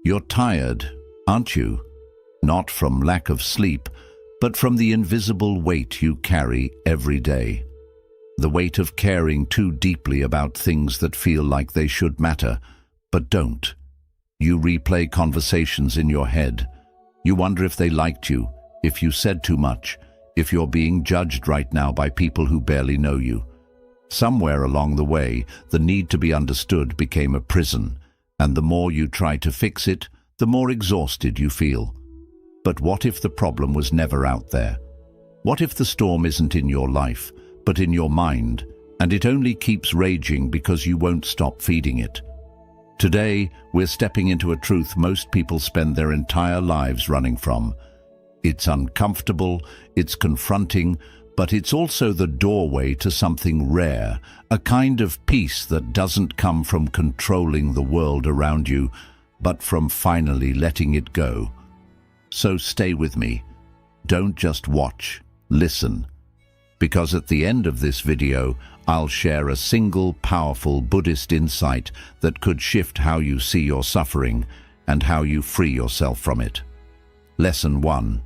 You're tired, aren't you? Not from lack of sleep, but from the invisible weight you carry every day. The weight of caring too deeply about things that feel like they should matter, but don't. You replay conversations in your head. You wonder if they liked you, if you said too much, if you're being judged right now by people who barely know you. Somewhere along the way, the need to be understood became a prison, and the more you try to fix it, the more exhausted you feel. But what if the problem was never out there? What if the storm isn't in your life, but in your mind, and it only keeps raging because you won't stop feeding it? Today, we're stepping into a truth most people spend their entire lives running from. It's uncomfortable, it's confronting, but it's also the doorway to something rare, a kind of peace that doesn't come from controlling the world around you, but from finally letting it go. So stay with me. Don't just watch, listen. Because at the end of this video, I'll share a single powerful Buddhist insight that could shift how you see your suffering and how you free yourself from it. Lesson 1.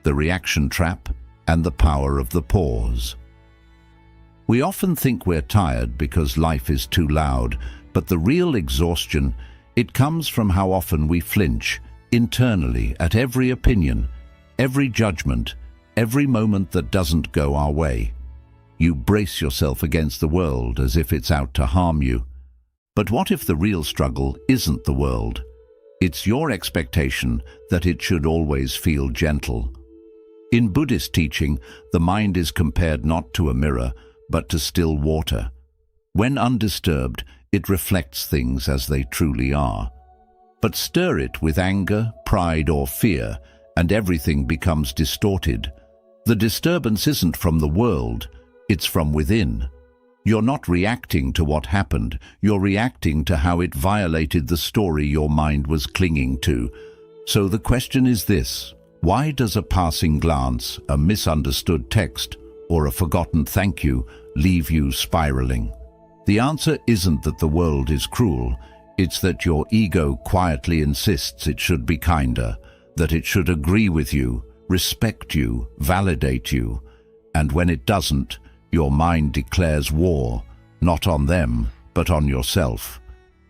The reaction trap and the power of the pause. We often think we're tired because life is too loud, but the real exhaustion, it comes from how often we flinch internally at every opinion, every judgment, every moment that doesn't go our way. You brace yourself against the world as if it's out to harm you. But what if the real struggle isn't the world? It's your expectation that it should always feel gentle. In Buddhist teaching, the mind is compared not to a mirror, but to still water. When undisturbed, it reflects things as they truly are. But stir it with anger, pride, or fear, and everything becomes distorted. The disturbance isn't from the world, it's from within. You're not reacting to what happened, you're reacting to how it violated the story your mind was clinging to. So the question is this: why does a passing glance, a misunderstood text, or a forgotten thank you leave you spiraling? The answer isn't that the world is cruel, it's that your ego quietly insists it should be kinder, that it should agree with you, respect you, validate you. And when it doesn't, your mind declares war, not on them, but on yourself.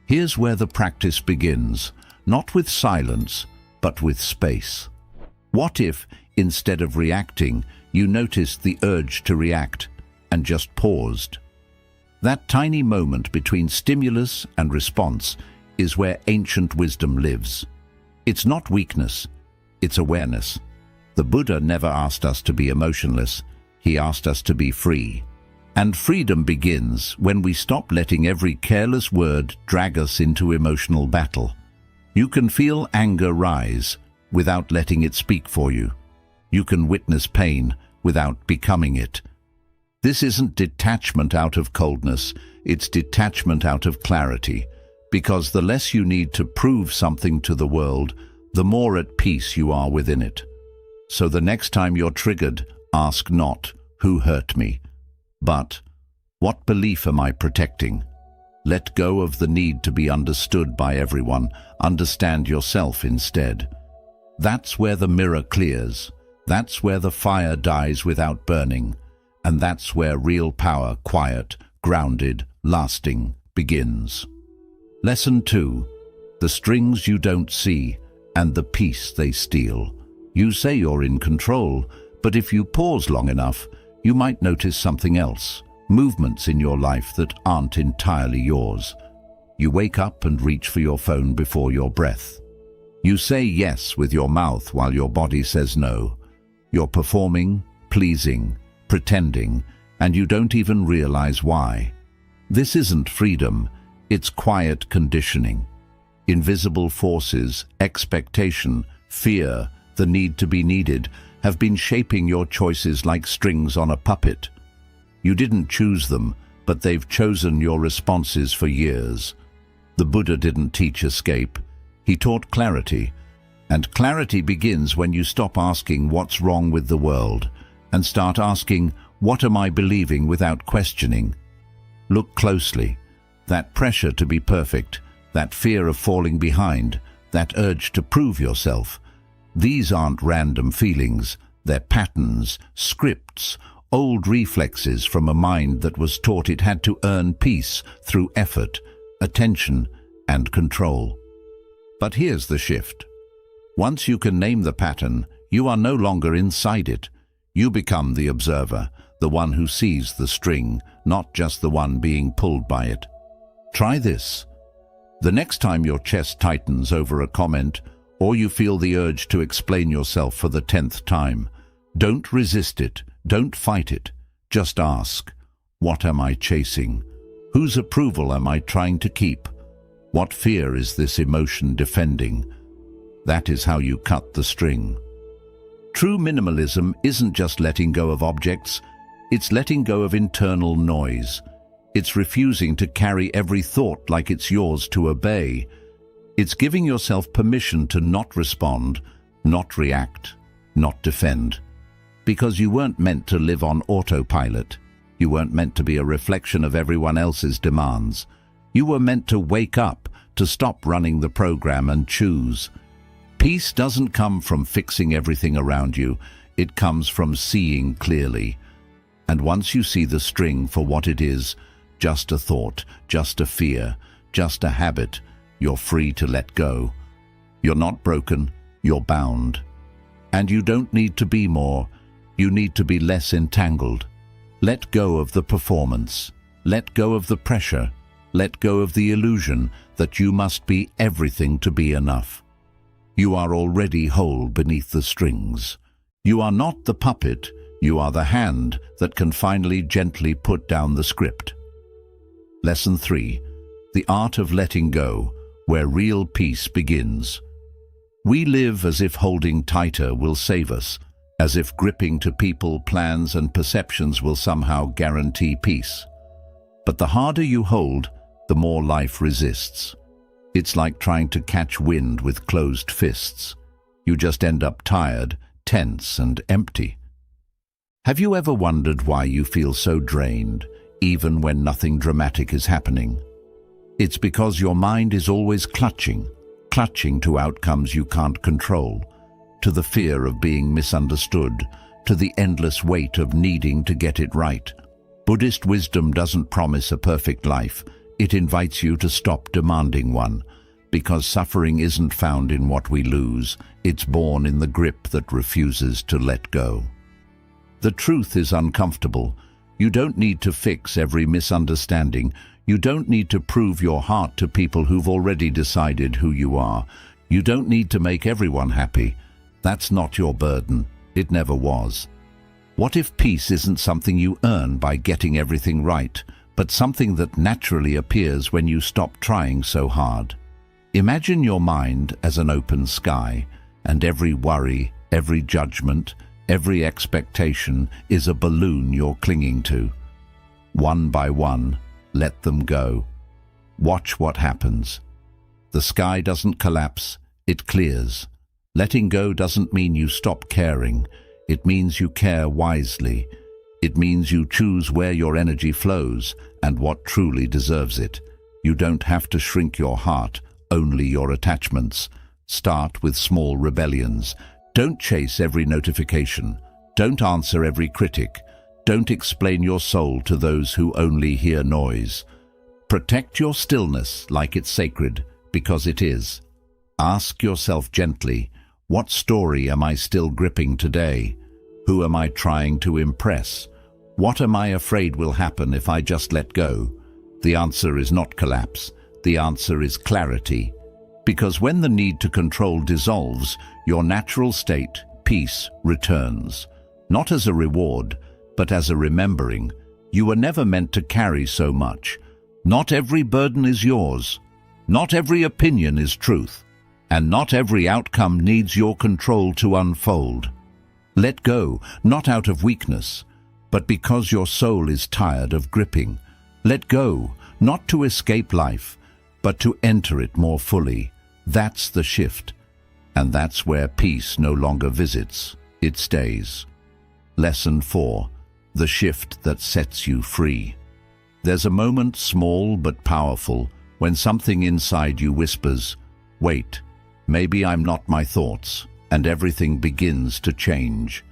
Here's where the practice begins, not with silence, but with space. What if, instead of reacting, you noticed the urge to react and just paused? That tiny moment between stimulus and response is where ancient wisdom lives. It's not weakness, it's awareness. The Buddha never asked us to be emotionless, he asked us to be free. And freedom begins when we stop letting every careless word drag us into emotional battle. You can feel anger rise without letting it speak for you. You can witness pain without becoming it. This isn't detachment out of coldness, it's detachment out of clarity, because the less you need to prove something to the world, the more at peace you are within it. So the next time you're triggered, ask not, who hurt me? But, what belief am I protecting? Let go of the need to be understood by everyone. Understand yourself instead. That's where the mirror clears. That's where the fire dies without burning. And that's where real power, quiet, grounded, lasting, begins. Lesson 2. The strings you don't see and the peace they steal. You say you're in control, but if you pause long enough, you might notice something else, movements in your life that aren't entirely yours. You wake up and reach for your phone before your breath. You say yes with your mouth while your body says no. You're performing, pleasing, pretending, and you don't even realize why. This isn't freedom, it's quiet conditioning. Invisible forces, expectation, fear, the need to be needed, have been shaping your choices like strings on a puppet. You didn't choose them, but they've chosen your responses for years. The Buddha didn't teach escape, he taught clarity. And clarity begins when you stop asking what's wrong with the world and start asking, what am I believing without questioning? Look closely. That pressure to be perfect, that fear of falling behind, that urge to prove yourself. These aren't random feelings, they're patterns, scripts, old reflexes from a mind that was taught it had to earn peace through effort, attention, and control. But here's the shift. Once you can name the pattern, you are no longer inside it. You become the observer, the one who sees the string, not just the one being pulled by it. Try this. The next time your chest tightens over a comment, or you feel the urge to explain yourself for the 10th time, don't resist it, don't fight it. Just ask, what am I chasing? Whose approval am I trying to keep? What fear is this emotion defending? That is how you cut the string. True minimalism isn't just letting go of objects, it's letting go of internal noise. It's refusing to carry every thought like it's yours to obey. It's giving yourself permission to not respond, not react, not defend. Because you weren't meant to live on autopilot. You weren't meant to be a reflection of everyone else's demands. You were meant to wake up, to stop running the program and choose. Peace doesn't come from fixing everything around you. It comes from seeing clearly. And once you see the string for what it is, just a thought, just a fear, just a habit, you're free to let go. You're not broken, you're bound. And you don't need to be more, you need to be less entangled. Let go of the performance. Let go of the pressure. Let go of the illusion that you must be everything to be enough. You are already whole beneath the strings. You are not the puppet, you are the hand that can finally gently put down the script. Lesson 3. The art of letting go, where real peace begins. We live as if holding tighter will save us, as if gripping to people, plans, and perceptions will somehow guarantee peace. But the harder you hold, the more life resists. It's like trying to catch wind with closed fists. You just end up tired, tense, and empty. Have you ever wondered why you feel so drained, even when nothing dramatic is happening? It's because your mind is always clutching to outcomes you can't control, to the fear of being misunderstood, to the endless weight of needing to get it right. Buddhist wisdom doesn't promise a perfect life. It invites you to stop demanding one, because suffering isn't found in what we lose, it's born in the grip that refuses to let go. The truth is uncomfortable. You don't need to fix every misunderstanding. You don't need to prove your heart to people who've already decided who you are. You don't need to make everyone happy. That's not your burden. It never was. What if peace isn't something you earn by getting everything right, but something that naturally appears when you stop trying so hard? Imagine your mind as an open sky, and every worry, every judgment, every expectation is a balloon you're clinging to. One by one, let them go. Watch what happens. The sky doesn't collapse, it clears. Letting go doesn't mean you stop caring. It means you care wisely. It means you choose where your energy flows and what truly deserves it. You don't have to shrink your heart, only your attachments. Start with small rebellions. Don't chase every notification. Don't answer every critic. Don't explain your soul to those who only hear noise. Protect your stillness like it's sacred, because it is. Ask yourself gently, what story am I still gripping today? Who am I trying to impress? What am I afraid will happen if I just let go? The answer is not collapse. The answer is clarity. Because when the need to control dissolves, your natural state, peace, returns. Not as a reward, but as a remembering. You were never meant to carry so much. Not every burden is yours. Not every opinion is truth. And not every outcome needs your control to unfold. Let go, not out of weakness, but because your soul is tired of gripping. Let go, not to escape life, but to enter it more fully. That's the shift. And that's where peace no longer visits, it stays. Lesson 4. The shift that sets you free. There's a moment, small but powerful, when something inside you whispers, wait, maybe I'm not my thoughts, and everything begins to change.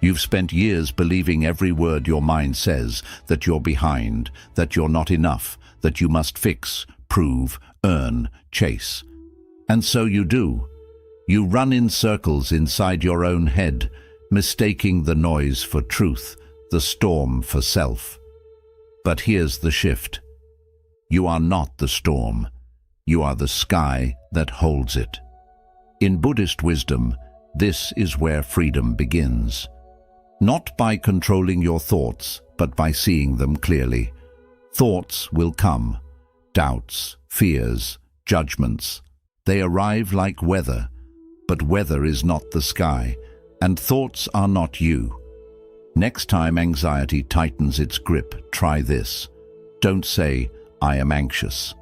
You've spent years believing every word your mind says, that you're behind, that you're not enough, that you must fix, prove, earn, chase. And so you do. You run in circles inside your own head, mistaking the noise for truth, the storm for self. But here's the shift. You are not the storm. You are the sky that holds it. In Buddhist wisdom, this is where freedom begins. Not by controlling your thoughts, but by seeing them clearly. Thoughts will come. Doubts, fears, judgments. They arrive like weather, but weather is not the sky, and thoughts are not you. Next time anxiety tightens its grip, try this. Don't say, I am anxious.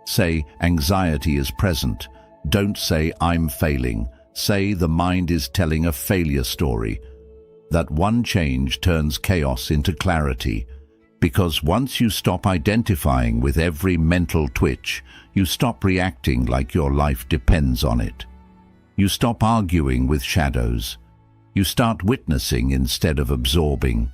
Say, anxiety is present. Don't say, I'm failing. Say, the mind is telling a failure story. That one change turns chaos into clarity, because once you stop identifying with every mental twitch, you stop reacting like your life depends on it. You stop arguing with shadows. You start witnessing instead of absorbing.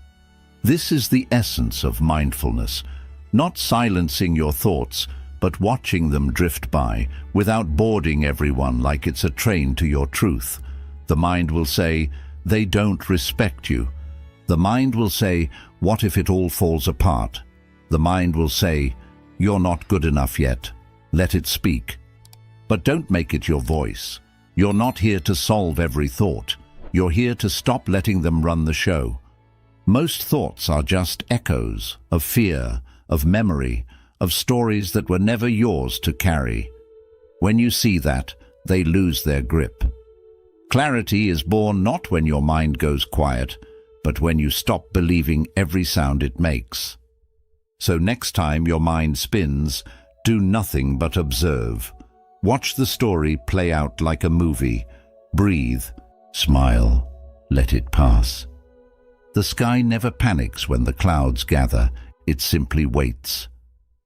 This is the essence of mindfulness, not silencing your thoughts, but watching them drift by, without boarding everyone like it's a train to your truth. The mind will say, they don't respect you. The mind will say, what if it all falls apart? The mind will say, you're not good enough yet. Let it speak. But don't make it your voice. You're not here to solve every thought. You're here to stop letting them run the show. Most thoughts are just echoes of fear, of memory, of stories that were never yours to carry. When you see that, they lose their grip. Clarity is born not when your mind goes quiet, but when you stop believing every sound it makes. So next time your mind spins, do nothing but observe. Watch the story play out like a movie. Breathe, smile, let it pass. The sky never panics when the clouds gather. It simply waits,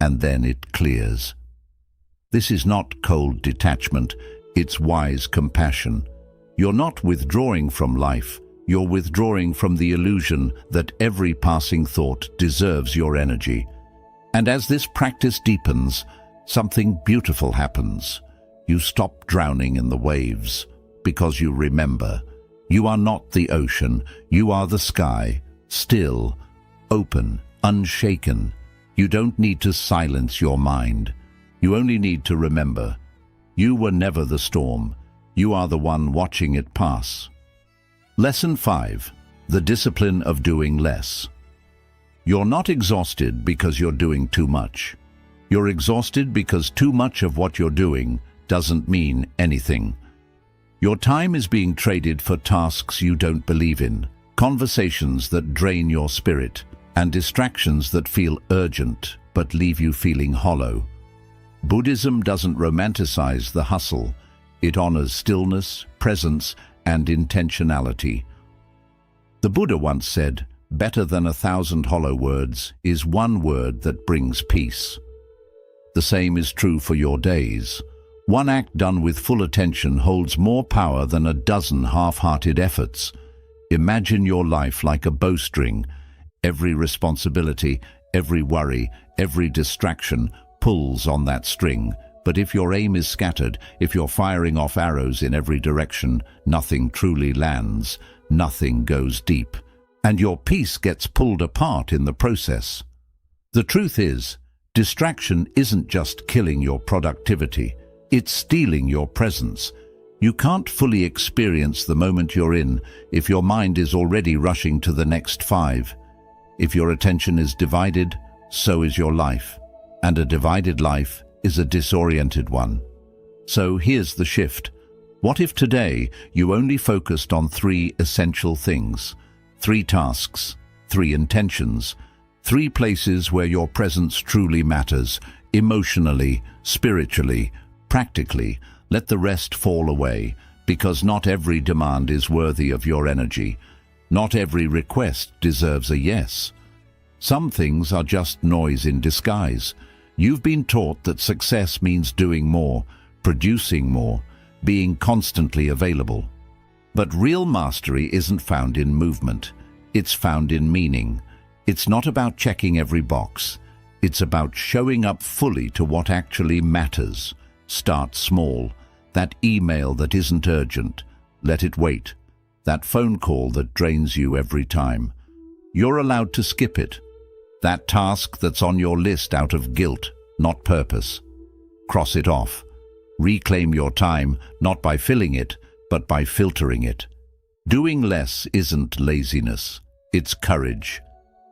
and then it clears. This is not cold detachment, it's wise compassion. You're not withdrawing from life, you're withdrawing from the illusion that every passing thought deserves your energy. And as this practice deepens, something beautiful happens. You stop drowning in the waves, because you remember, you are not the ocean, you are the sky, still, open, unshaken. You don't need to silence your mind. You only need to remember. You were never the storm. You are the one watching it pass. Lesson 5. The discipline of doing less. You're not exhausted because you're doing too much. You're exhausted because too much of what you're doing doesn't mean anything. Your time is being traded for tasks you don't believe in, conversations that drain your spirit, and distractions that feel urgent but leave you feeling hollow. Buddhism doesn't romanticize the hustle. It honors stillness, presence, and intentionality. The Buddha once said, better than 1,000 hollow words is one word that brings peace. The same is true for your days. One act done with full attention holds more power than a dozen half-hearted efforts. Imagine your life like a bowstring. Every responsibility, every worry, every distraction pulls on that string. But if your aim is scattered, if you're firing off arrows in every direction, nothing truly lands, nothing goes deep, and your peace gets pulled apart in the process. The truth is, distraction isn't just killing your productivity, it's stealing your presence. You can't fully experience the moment you're in if your mind is already rushing to the next 5. If your attention is divided, so is your life, and a divided life is a disoriented one. So here's the shift. What if today you only focused on 3 essential things, 3 tasks, 3 intentions, 3 places where your presence truly matters, emotionally, spiritually, practically? Let the rest fall away, because not every demand is worthy of your energy. Not every request deserves a yes. Some things are just noise in disguise. You've been taught that success means doing more, producing more, being constantly available. But real mastery isn't found in movement. It's found in meaning. It's not about checking every box. It's about showing up fully to what actually matters. Start small. That email that isn't urgent, let it wait. That phone call that drains you every time, you're allowed to skip it. That task that's on your list out of guilt, not purpose. Cross it off. Reclaim your time, not by filling it, but by filtering it. Doing less isn't laziness, it's courage.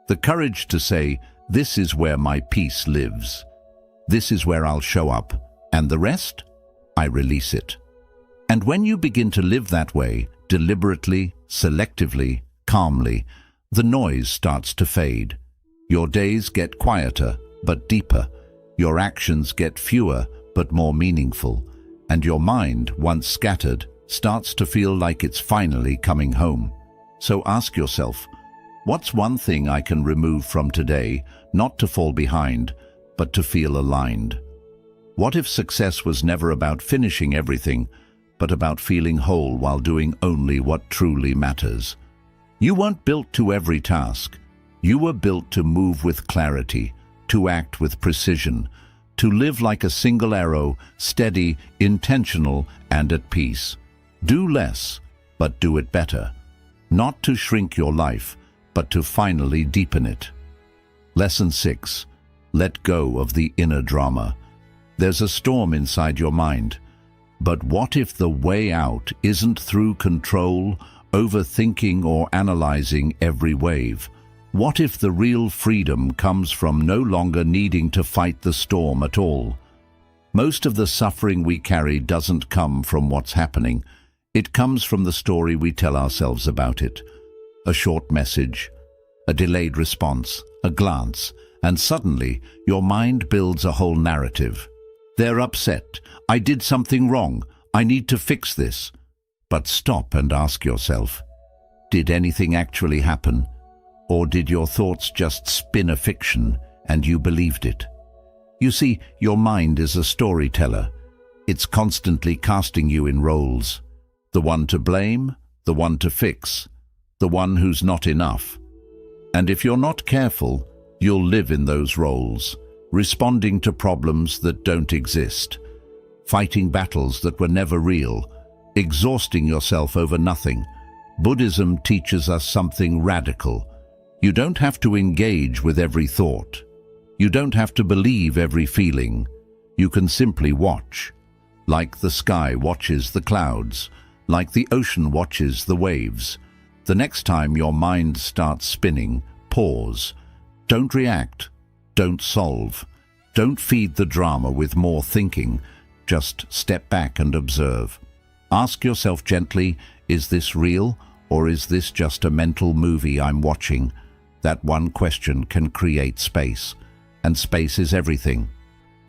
The courage to say, this is where my peace lives. This is where I'll show up, and the rest, I release it. And when you begin to live that way, deliberately, selectively, calmly, the noise starts to fade. Your days get quieter, but deeper. Your actions get fewer, but more meaningful. And your mind, once scattered, starts to feel like it's finally coming home. So ask yourself, what's one thing I can remove from today, not to fall behind, but to feel aligned? What if success was never about finishing everything, but about feeling whole while doing only what truly matters? You weren't built to every task. You were built to move with clarity, to act with precision, to live like a single arrow, steady, intentional, and at peace. Do less, but do it better. Not to shrink your life, but to finally deepen it. Lesson 6. Let go of the inner drama. There's a storm inside your mind. But what if the way out isn't through control, overthinking, or analyzing every wave? What if the real freedom comes from no longer needing to fight the storm at all? Most of the suffering we carry doesn't come from what's happening. It comes from the story we tell ourselves about it. A short message, a delayed response, a glance, and suddenly your mind builds a whole narrative. They're upset. I did something wrong. I need to fix this. But stop and ask yourself, did anything actually happen? Or did your thoughts just spin a fiction and you believed it? You see, your mind is a storyteller. It's constantly casting you in roles. The one to blame, the one to fix, the one who's not enough. And if you're not careful, you'll live in those roles, responding to problems that don't exist, fighting battles that were never real, exhausting yourself over nothing. Buddhism teaches us something radical. You don't have to engage with every thought. You don't have to believe every feeling. You can simply watch, like the sky watches the clouds, like the ocean watches the waves. The next time your mind starts spinning, pause. Don't react. Don't solve. Don't feed the drama with more thinking. Just step back and observe. Ask yourself gently, is this real, or is this just a mental movie I'm watching? That one question can create space, and space is everything.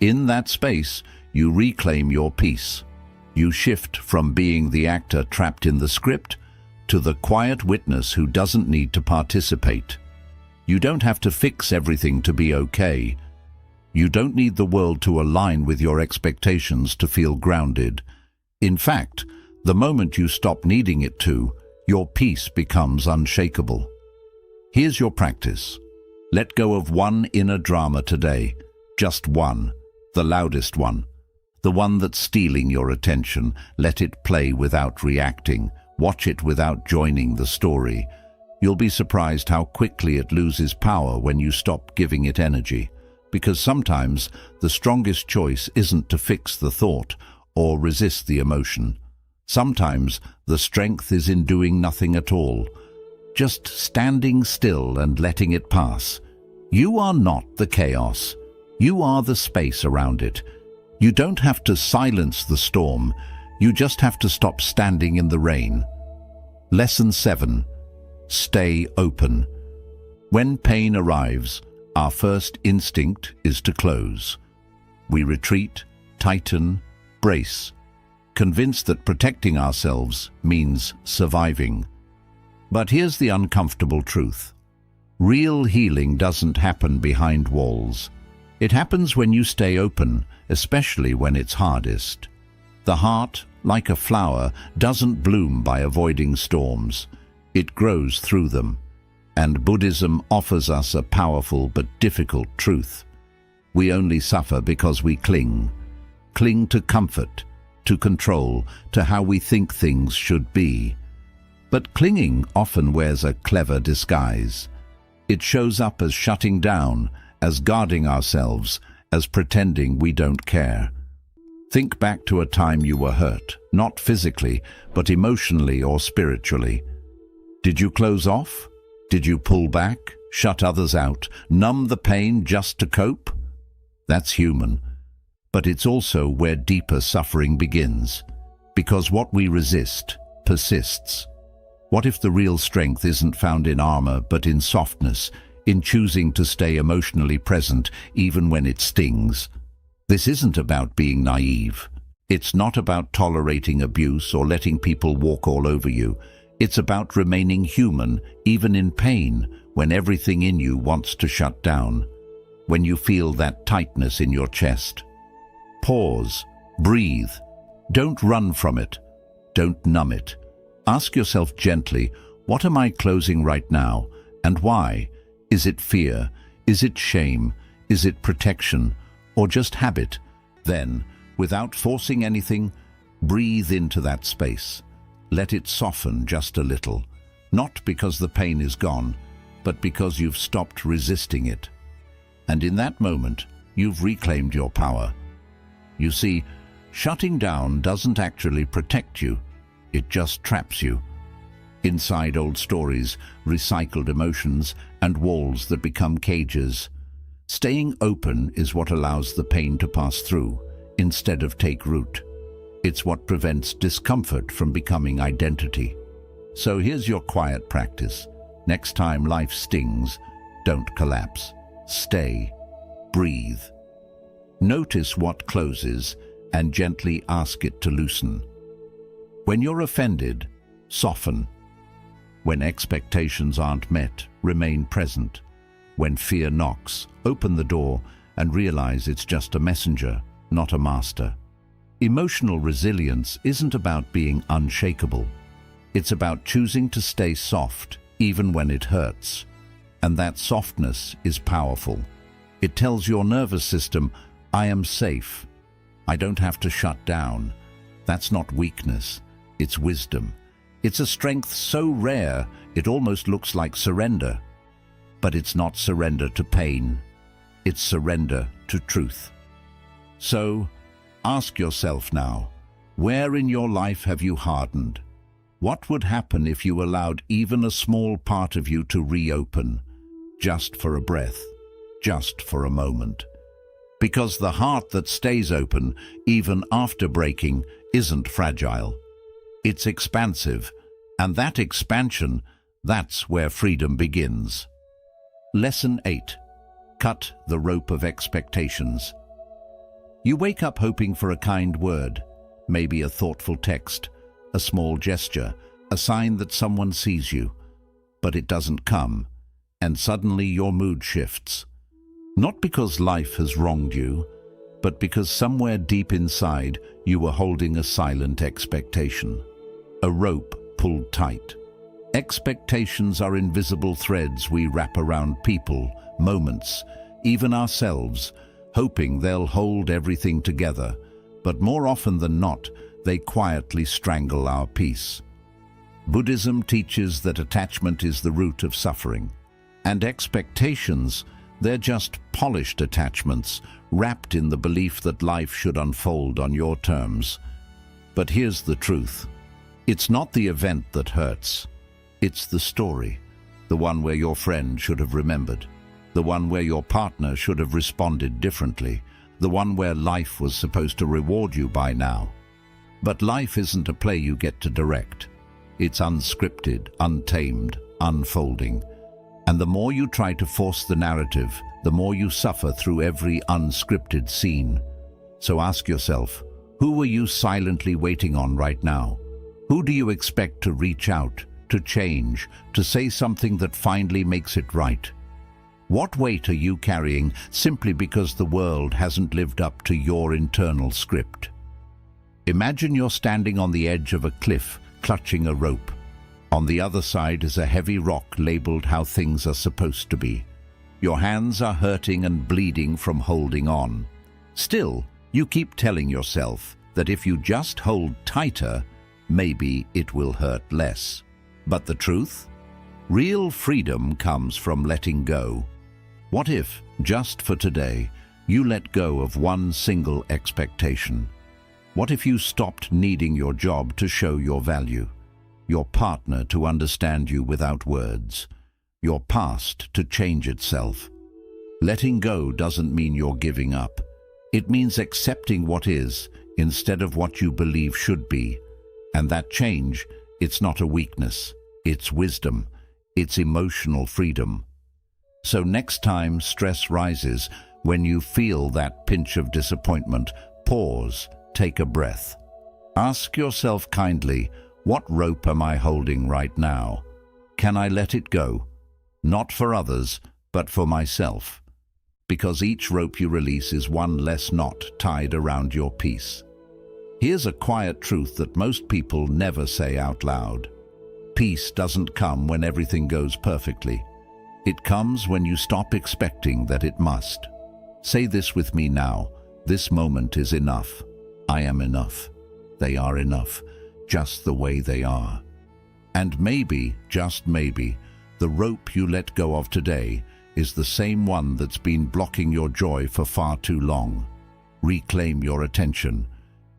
In that space, you reclaim your peace. You shift from being the actor trapped in the script to the quiet witness who doesn't need to participate. You don't have to fix everything to be okay. You don't need the world to align with your expectations to feel grounded. In fact, the moment you stop needing it to, your peace becomes unshakable. Here's your practice. Let go of one inner drama today. Just one. The loudest one. The one that's stealing your attention. Let it play without reacting. Watch it without joining the story. You'll be surprised how quickly it loses power when you stop giving it energy. Because sometimes the strongest choice isn't to fix the thought or resist the emotion. Sometimes the strength is in doing nothing at all, just standing still and letting it pass. You are not the chaos. You are the space around it. You don't have to silence the storm. You just have to stop standing in the rain. Lesson 7. Stay open. When pain arrives, our first instinct is to close. We retreat, tighten, brace, convinced that protecting ourselves means surviving. But here's the uncomfortable truth. Real healing doesn't happen behind walls. It happens when you stay open, especially when it's hardest. The heart, like a flower, doesn't bloom by avoiding storms. It grows through them. And Buddhism offers us a powerful but difficult truth. We only suffer because we cling. Cling to comfort, to control, to how we think things should be. But clinging often wears a clever disguise. It shows up as shutting down, as guarding ourselves, as pretending we don't care. Think back to a time you were hurt, not physically, but emotionally or spiritually. Did you close off? Did you pull back, shut others out, numb the pain just to cope? That's human, but it's also where deeper suffering begins, because what we resist persists. What if the real strength isn't found in armor, but in softness, in choosing to stay emotionally present even when it stings? This isn't about being naive. It's not about tolerating abuse or letting people walk all over you. It's about remaining human, even in pain, when everything in you wants to shut down. When you feel that tightness in your chest. Pause, breathe. Don't run from it. Don't numb it. Ask yourself gently, what am I closing right now, and why? Is it fear? Is it shame? Is it protection? Or just habit? Then, without forcing anything, breathe into that space. Let it soften just a little, not because the pain is gone, but because you've stopped resisting it. And in that moment, you've reclaimed your power. You see, shutting down doesn't actually protect you, it just traps you. Inside old stories, recycled emotions, and walls that become cages. Staying open is what allows the pain to pass through, instead of take root. It's what prevents discomfort from becoming identity. So here's your quiet practice. Next time life stings, don't collapse. Stay. Breathe. Notice what closes and gently ask it to loosen. When you're offended, soften. When expectations aren't met, remain present. When fear knocks, open the door and realize it's just a messenger, not a master. Emotional resilience isn't about being unshakable. It's about choosing to stay soft, even when it hurts. And that softness is powerful. It tells your nervous system, I am safe. I don't have to shut down. That's not weakness, it's wisdom. It's a strength so rare, it almost looks like surrender. But it's not surrender to pain. It's surrender to truth. So, ask yourself now, where in your life have you hardened? What would happen if you allowed even a small part of you to reopen, just for a breath, just for a moment? Because the heart that stays open, even after breaking, isn't fragile. It's expansive, and that expansion, that's where freedom begins. Lesson 8. Cut the rope of expectations. You wake up hoping for a kind word, maybe a thoughtful text, a small gesture, a sign that someone sees you. But it doesn't come, and suddenly your mood shifts. Not because life has wronged you, but because somewhere deep inside you were holding a silent expectation. A rope pulled tight. Expectations are invisible threads we wrap around people, moments, even ourselves, hoping they'll hold everything together, but more often than not, they quietly strangle our peace. Buddhism teaches that attachment is the root of suffering, and expectations, they're just polished attachments, wrapped in the belief that life should unfold on your terms. But here's the truth. It's not the event that hurts. It's the story, the one where your friend should have remembered, the one where your partner should have responded differently, the one where life was supposed to reward you by now. But life isn't a play you get to direct. It's unscripted, untamed, unfolding. And the more you try to force the narrative, the more you suffer through every unscripted scene. So ask yourself, who are you silently waiting on right now? Who do you expect to reach out, to change, to say something that finally makes it right? What weight are you carrying simply because the world hasn't lived up to your internal script? Imagine you're standing on the edge of a cliff, clutching a rope. On the other side is a heavy rock labeled how things are supposed to be. Your hands are hurting and bleeding from holding on. Still, you keep telling yourself that if you just hold tighter, maybe it will hurt less. But the truth? Real freedom comes from letting go. What if, just for today, you let go of one single expectation? What if you stopped needing your job to show your value, your partner to understand you without words, your past to change itself? Letting go doesn't mean you're giving up. It means accepting what is instead of what you believe should be. And that change, it's not a weakness, it's wisdom, it's emotional freedom. So next time stress rises, when you feel that pinch of disappointment, pause, take a breath. Ask yourself kindly, what rope am I holding right now? Can I let it go? Not for others, but for myself. Because each rope you release is one less knot tied around your peace. Here's a quiet truth that most people never say out loud. Peace doesn't come when everything goes perfectly. It comes when you stop expecting that it must. Say this with me now. This moment is enough. I am enough. They are enough, just the way they are. And maybe, just maybe, the rope you let go of today is the same one that's been blocking your joy for far too long. Reclaim your attention.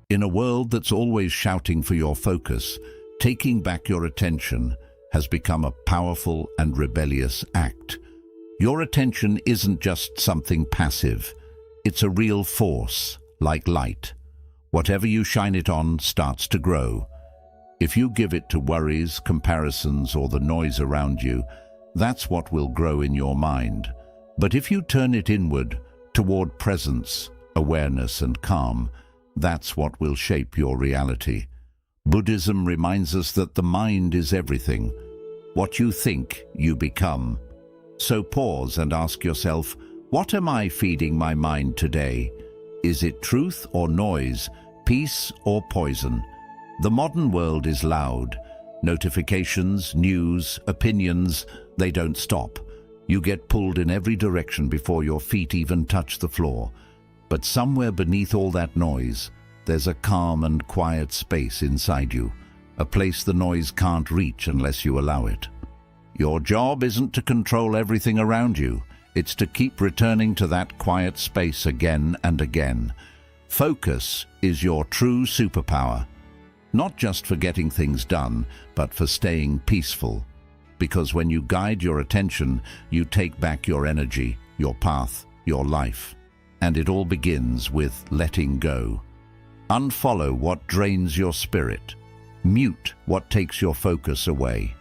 In a world that's always shouting for your focus, taking back your attention has become a powerful and rebellious act. Your attention isn't just something passive. It's a real force, like light. Whatever you shine it on starts to grow. If you give it to worries, comparisons, or the noise around you, that's what will grow in your mind. But if you turn it inward, toward presence, awareness, and calm, that's what will shape your reality. Buddhism reminds us that the mind is everything. What you think, you become. So pause and ask yourself, what am I feeding my mind today? Is it truth or noise, peace or poison? The modern world is loud. Notifications, news, opinions, they don't stop. You get pulled in every direction before your feet even touch the floor. But somewhere beneath all that noise, there's a calm and quiet space inside you, a place the noise can't reach unless you allow it. Your job isn't to control everything around you. It's to keep returning to that quiet space again and again. Focus is your true superpower. Not just for getting things done, but for staying peaceful. Because when you guide your attention, you take back your energy, your path, your life. And it all begins with letting go. Unfollow what drains your spirit. Mute what takes your focus away.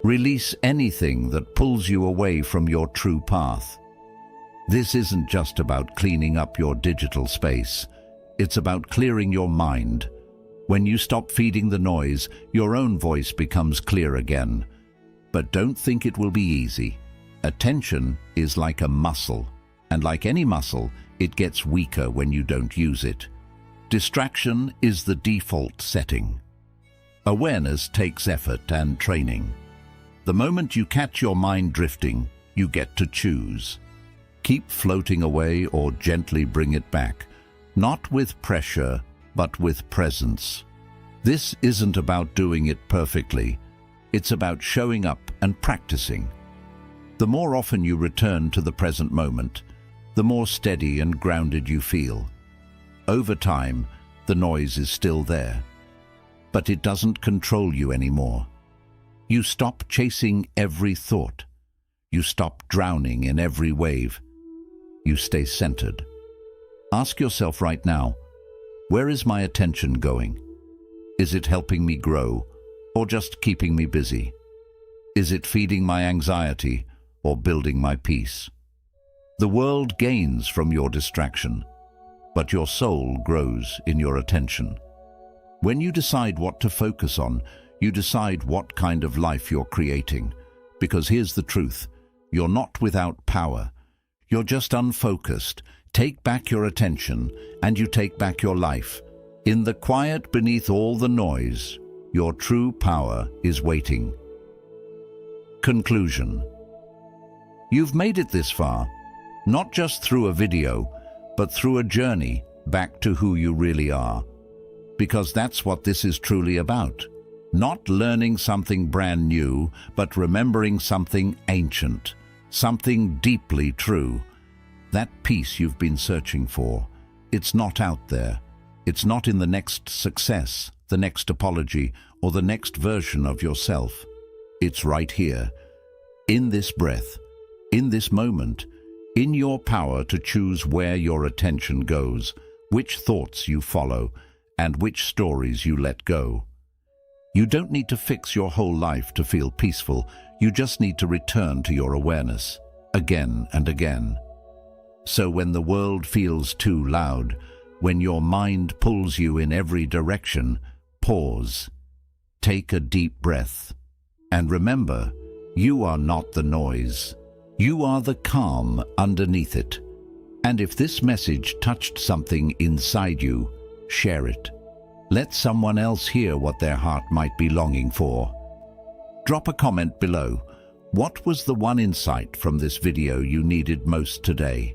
Release anything that pulls you away from your true path. This isn't just about cleaning up your digital space. It's about clearing your mind. When you stop feeding the noise, your own voice becomes clear again. But don't think it will be easy. Attention is like a muscle, and like any muscle, it gets weaker when you don't use it. Distraction is the default setting. Awareness takes effort and training. The moment you catch your mind drifting, you get to choose. Keep floating away or gently bring it back, not with pressure, but with presence. This isn't about doing it perfectly. It's about showing up and practicing. The more often you return to the present moment, the more steady and grounded you feel. Over time, the noise is still there, but it doesn't control you anymore. You stop chasing every thought. You stop drowning in every wave. You stay centered. Ask yourself right now, where is my attention going? Is it helping me grow or just keeping me busy? Is it feeding my anxiety or building my peace? The world gains from your distraction, but your soul grows in your attention. When you decide what to focus on, you decide what kind of life you're creating. Because here's the truth, you're not without power. You're just unfocused. Take back your attention, and you take back your life. In the quiet beneath all the noise, your true power is waiting. Conclusion. You've made it this far, not just through a video, but through a journey back to who you really are. Because that's what this is truly about. Not learning something brand new, but remembering something ancient, something deeply true. That peace you've been searching for, it's not out there. It's not in the next success, the next apology, or the next version of yourself. It's right here, in this breath, in this moment, in your power to choose where your attention goes, which thoughts you follow, and which stories you let go. You don't need to fix your whole life to feel peaceful. You just need to return to your awareness, again and again. So when the world feels too loud, when your mind pulls you in every direction, pause. Take a deep breath. And remember, you are not the noise. You are the calm underneath it. And if this message touched something inside you, share it. Let someone else hear what their heart might be longing for. Drop a comment below. What was the one insight from this video you needed most today?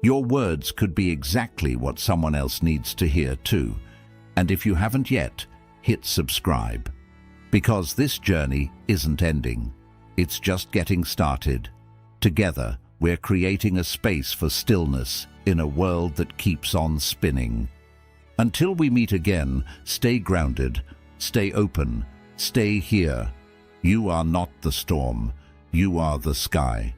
Your words could be exactly what someone else needs to hear too. And if you haven't yet, hit subscribe. Because this journey isn't ending. It's just getting started. Together, we're creating a space for stillness in a world that keeps on spinning. Until we meet again, stay grounded, stay open, stay here. You are not the storm. You are the sky.